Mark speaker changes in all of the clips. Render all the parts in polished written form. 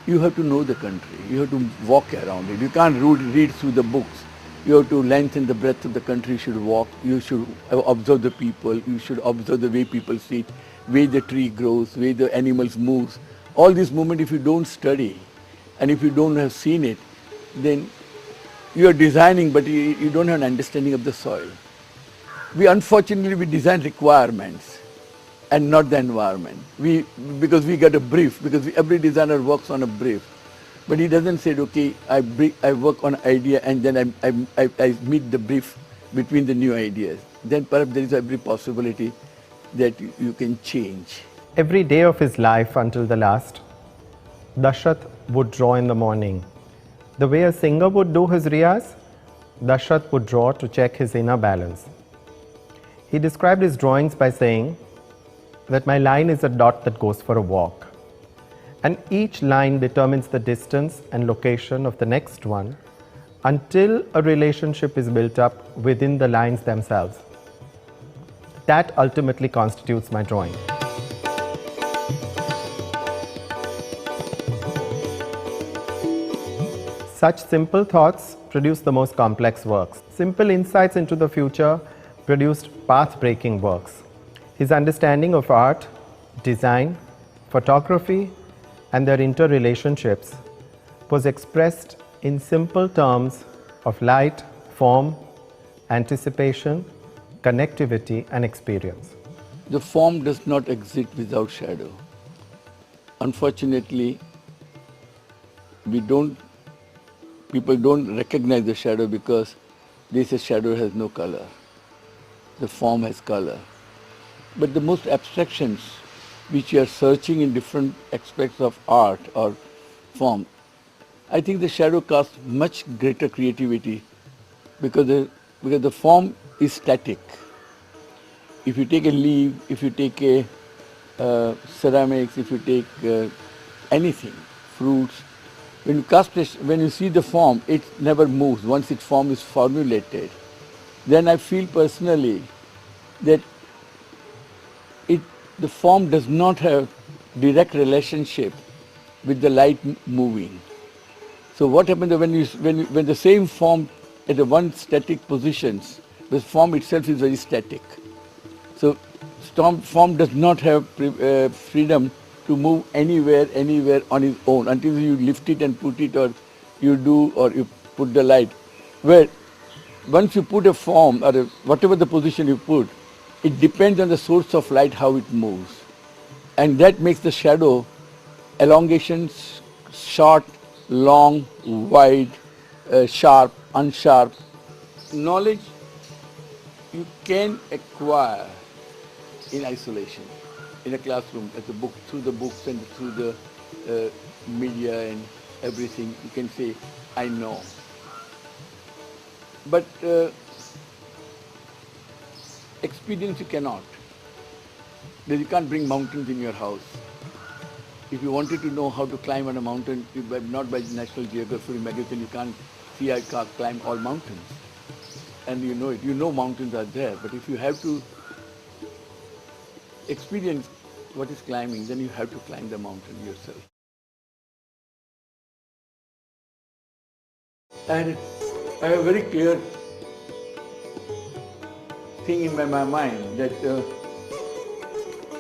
Speaker 1: You have to know the country. You have to walk around it. You can't read through the books. You have to length and the breadth of the country. You should walk. You should observe the people. You should observe the way people sit, way the tree grows, way the animals moves. All these movements, if you don't study, and if you don't have seen it, then you are designing, but you don't have an understanding of the soil. We design requirements and not the environment. Because we get a brief, because every designer works on a brief. But he doesn't say, okay, I work on an idea and then I meet the brief between the new ideas. Then perhaps there is every possibility that you can change.
Speaker 2: Every day of his life until the last, Dashrath would draw in the morning. The way a singer would do his riyaz, Dashrath would draw to check his inner balance. He described his drawings by saying that my line is a dot that goes for a walk, and each line determines the distance and location of the next one until a relationship is built up within the lines themselves. That ultimately constitutes my drawing. Such simple thoughts produce the most complex works. Simple insights into the future produced path-breaking works. His understanding of art, design, photography, and their interrelationships was expressed in simple terms of light, form, anticipation, connectivity, and experience.
Speaker 1: The form does not exist without shadow. Unfortunately, people don't recognize the shadow because they say shadow has no color. The form has color. But the most abstractions which you are searching in different aspects of art or form, I think the shadow casts much greater creativity because the form is static. If you take a leaf, if you take a ceramics, if you take anything, fruits, when you see the form, it never moves. Once its form is formulated, then I feel personally that the form does not have direct relationship with the light moving. So what happens when the same form at the one static positions, the form itself is very static. So form does not have freedom to move anywhere on its own until you lift it and put it, or you put the light. Where once you put a form or whatever the position you put, it depends on the source of light how it moves, and that makes the shadow elongations, short, long, wide, sharp, unsharp. Knowledge you can acquire in isolation, in a classroom, at the book, through the books and through the media and everything. You can say, I know. But experience you cannot. Because you can't bring mountains in your house. If you wanted to know how to climb on a mountain, not by National Geographic magazine, you can't see I can't climb all mountains. And you know it. You know mountains are there. But if you have to experience what is climbing, then you have to climb the mountain yourself. And I have a very clear thing in my mind that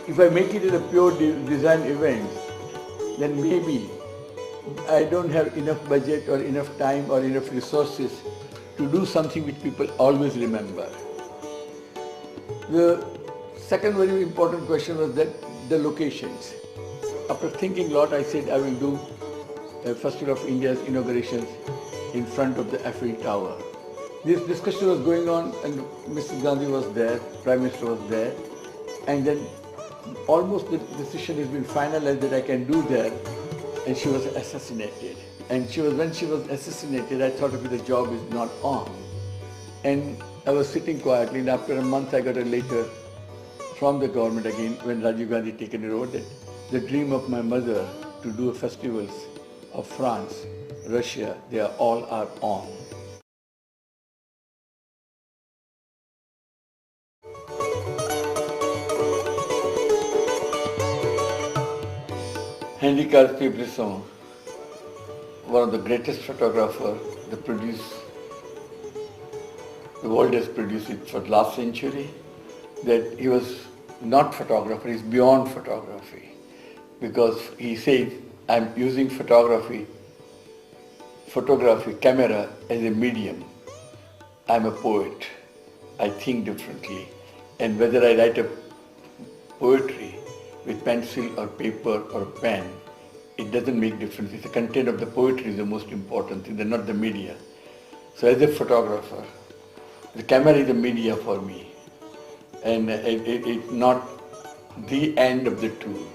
Speaker 1: if I make it as a pure design event, then maybe I don't have enough budget or enough time or enough resources to do something which people always remember. The second very important question was that the locations. After thinking a lot, I said I will do a Festival of India's inaugurations in front of the Eiffel Tower. This discussion was going on and Mr. Gandhi was there, Prime Minister was there, and then almost the decision has been finalized that I can do that, and she was assassinated. And when she was assassinated, I thought, okay, the job is not on. And I was sitting quietly, and after a month I got a letter from the government again, when Rajiv Gandhi taken it over, that the dream of my mother to do festivals of France, Russia, they all are on. Henri Cartier-Bresson one of the greatest photographers the world has produced it for the last century, that he was not photographer, he's beyond photography. Because he says, I'm using photography, camera as a medium. I'm a poet. I think differently. And whether I write a poetry with pencil or paper or pen, it doesn't make difference. It's the content of the poetry is the most important thing, not the media. So as a photographer, the camera is a media for me. And it's not the end of the tool.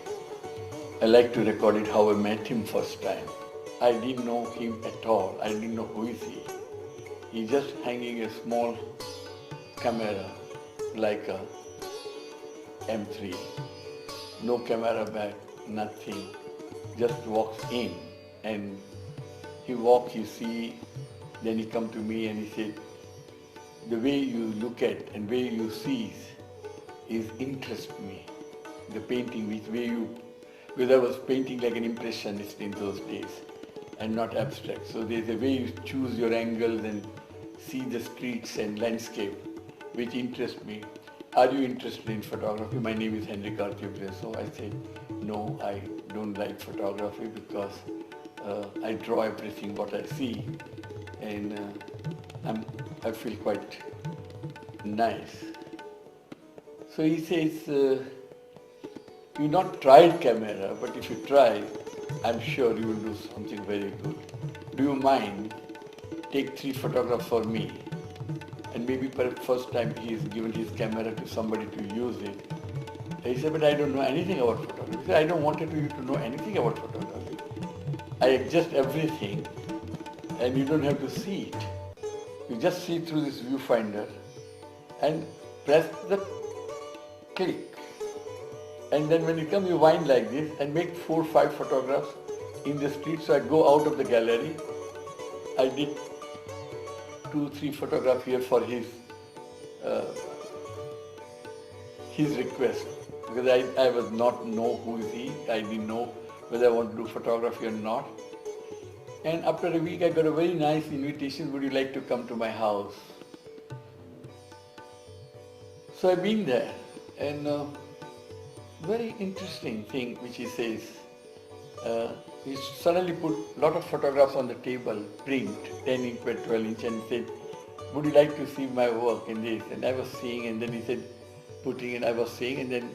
Speaker 1: I like to record it how I met him first time. I didn't know him at all. I didn't know who is he. He's just hanging a small camera like a M3. No camera bag, nothing. Just walks in and he walks, you see, then he come to me and he said, the way you look at and way you see is interest me. The painting, because I was painting like an impressionist in those days and not abstract. So there's a way you choose your angles and see the streets and landscape which interest me. Are you interested in photography? My name is Henry Karthik. So I said, no, I don't like photography because I draw everything what I see and I feel quite nice. So he says, you not tried camera, but if you try, I'm sure you will do something very good. Do you mind? Take 3 photographs for me. And maybe for the first time he's given his camera to somebody to use it. He said, but I don't know anything about photography. He said, I don't want you to know anything about photography. I adjust everything and you don't have to see it. You just see through this viewfinder and press the click. And then when you come, you wind like this and make 4 or 5 photographs in the street. So I go out of the gallery. I did 2 or 3 photographs here for his request. Because I was not know who is he. I didn't know whether I want to do photography or not. And after a week, I got a very nice invitation. Would you like to come to my house? So I've been there. And very interesting thing which he says, he suddenly put a lot of photographs on the table, print, 10 inch by 12 inch, and he said, would you like to see my work in this? And I was seeing, and then he said, putting, and I was seeing, and then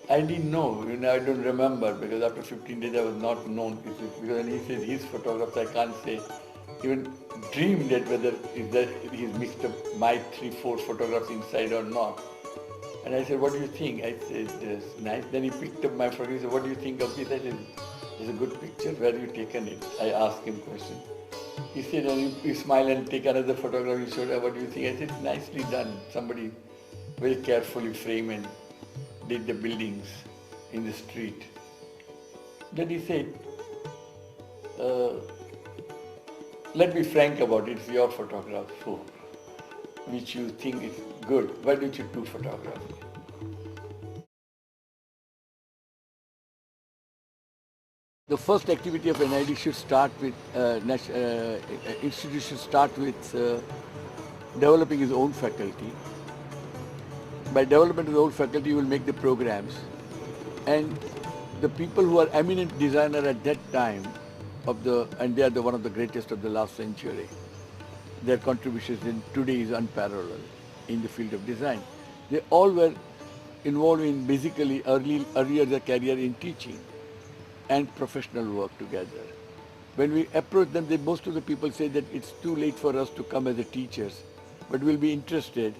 Speaker 1: I didn't know, I don't remember, because after 15 days I was not known, because when he says his photographs, I can't say, even dream that whether he's mixed up my 3-4 photographs inside or not. And I said, what do you think? I said, it's nice. Then he picked up my photograph. He said, what do you think of this? I said, it's a good picture. Where have you taken it? I asked him question. He said, and he smiled and take another photograph. He showed, what do you think? I said, nicely done. Somebody very carefully framed and did the buildings in the street. Then he said, let me frank about it. It's your photograph, which you think is good. Why don't you do photography? The first activity of NID should start with, institution start with developing his own faculty. By development of his own faculty, you will make the programs. And the people who are eminent designer at that time, and they are one of the greatest of the last century, their contributions in today is unparalleled in the field of design. They all were involved in basically earlier their career in teaching and professional work together. When we approach them, most of the people say that it's too late for us to come as a teachers, but we'll be interested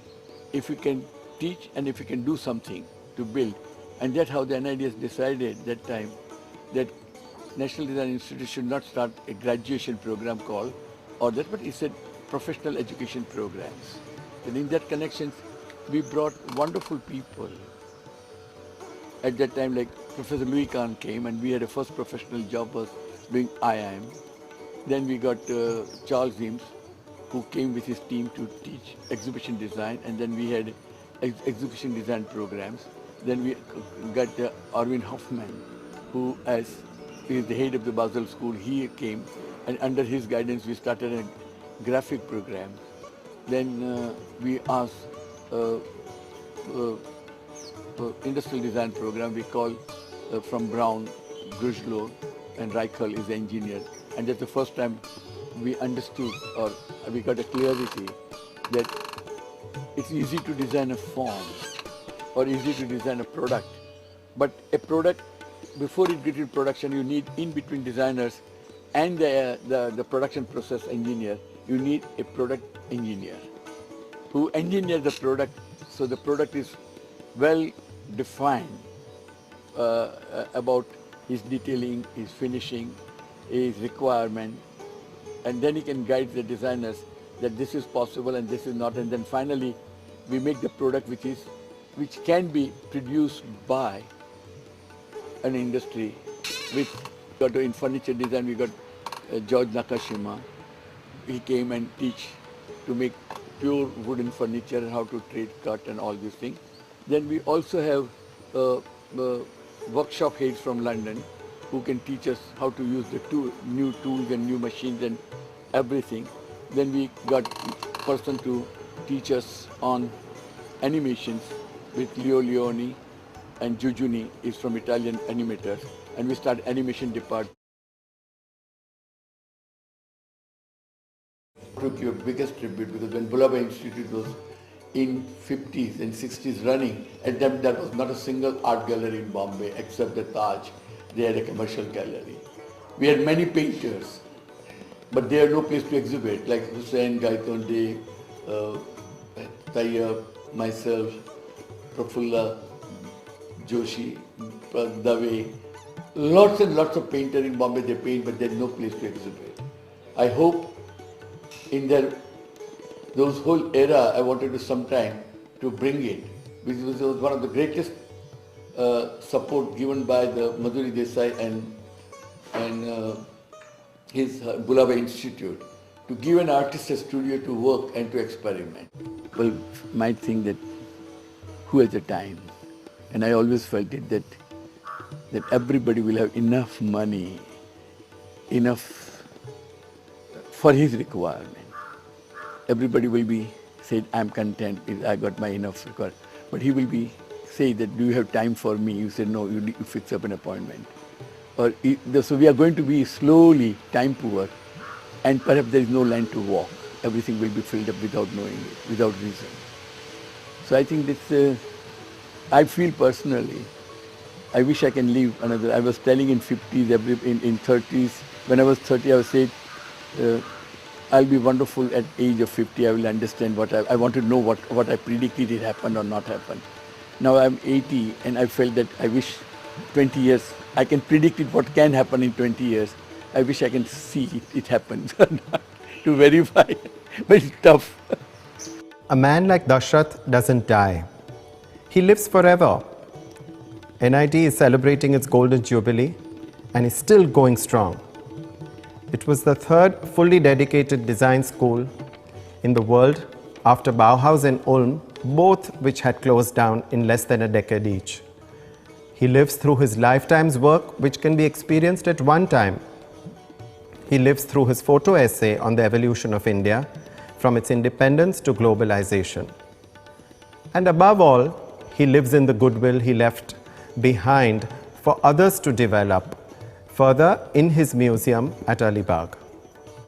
Speaker 1: if we can teach and if we can do something to build. And that's how the NID has decided that time that National Design Institute should not start a graduation program called or that, but it's a professional education programs. And in that connections, we brought wonderful people. At that time, like Professor Louis Kahn came, and we had a first professional job was doing IIM. Then we got Charles Eames, who came with his team to teach exhibition design, and then we had exhibition design programs. Then we got Arvind Hoffman, who is the head of the Basel School. He came and under his guidance we started a graphic program. Then we asked industrial design program we call from Brown, Grujlo and Reichel is the engineer. And that's the first time we understood or we got a clarity that it's easy to design a form or easy to design a product. But a product, before it gets into production, you need in between designers and the production process engineer, you need a product engineer who engineer the product so the product is well defined about his detailing, his finishing, his requirement, and then he can guide the designers that this is possible and this is not, and then finally we make the product which can be produced by an industry. We got in furniture design, we got George Nakashima. He came and teach to make pure wooden furniture and how to trade cut and all these things. Then we also have workshop heads from London who can teach us how to use the new tools and new machines and everything. Then we got person to teach us on animations with Leo Leone and Giugini is from Italian animators, and we started animation department. Took your biggest tribute because when Bulaba Institute was in 50s and 60s running, at that there was not a single art gallery in Bombay except the Taj. They had a commercial gallery. We had many painters, but they had no place to exhibit, like Hussain, Gaitonde, Tayyab, myself, Prafulla, Joshi, Dave. Lots and lots of painters in Bombay, they paint, but they had no place to exhibit. I hope in those whole era, I wanted to sometime to bring it, which was one of the greatest support given by the Madhuri Desai and his Bulaba Institute to give an artist a studio to work and to experiment. People might think that who has the time? And I always felt it that everybody will have enough money, enough for his requirement. Everybody will be said, I'm content, I got my enough requirement. But he will be say that, do you have time for me? You said, no, you need to fix up an appointment. Or so we are going to be slowly time poor, and perhaps there is no land to walk. Everything will be filled up without knowing it, without reason. So I think this, I feel personally, I wish I can live another. I was telling in 50s, in 30s, when I was 30, I was saying, I'll be wonderful at age of 50. I will understand what I want to know what I predicted it happened or not happened. Now I'm 80 and I felt that I wish 20 years, I can predict it what can happen in 20 years. I wish I can see it happen to verify, but it's tough.
Speaker 2: A man like Dashrath doesn't die. He lives forever. NIT is celebrating its golden jubilee and is still going strong. It was the third fully dedicated design school in the world after Bauhaus and Ulm, both which had closed down in less than a decade each. He lives through his lifetime's work, which can be experienced at one time. He lives through his photo essay on the evolution of India, from its independence to globalization. And above all, he lives in the goodwill he left behind for others to develop further in his museum at Alibag.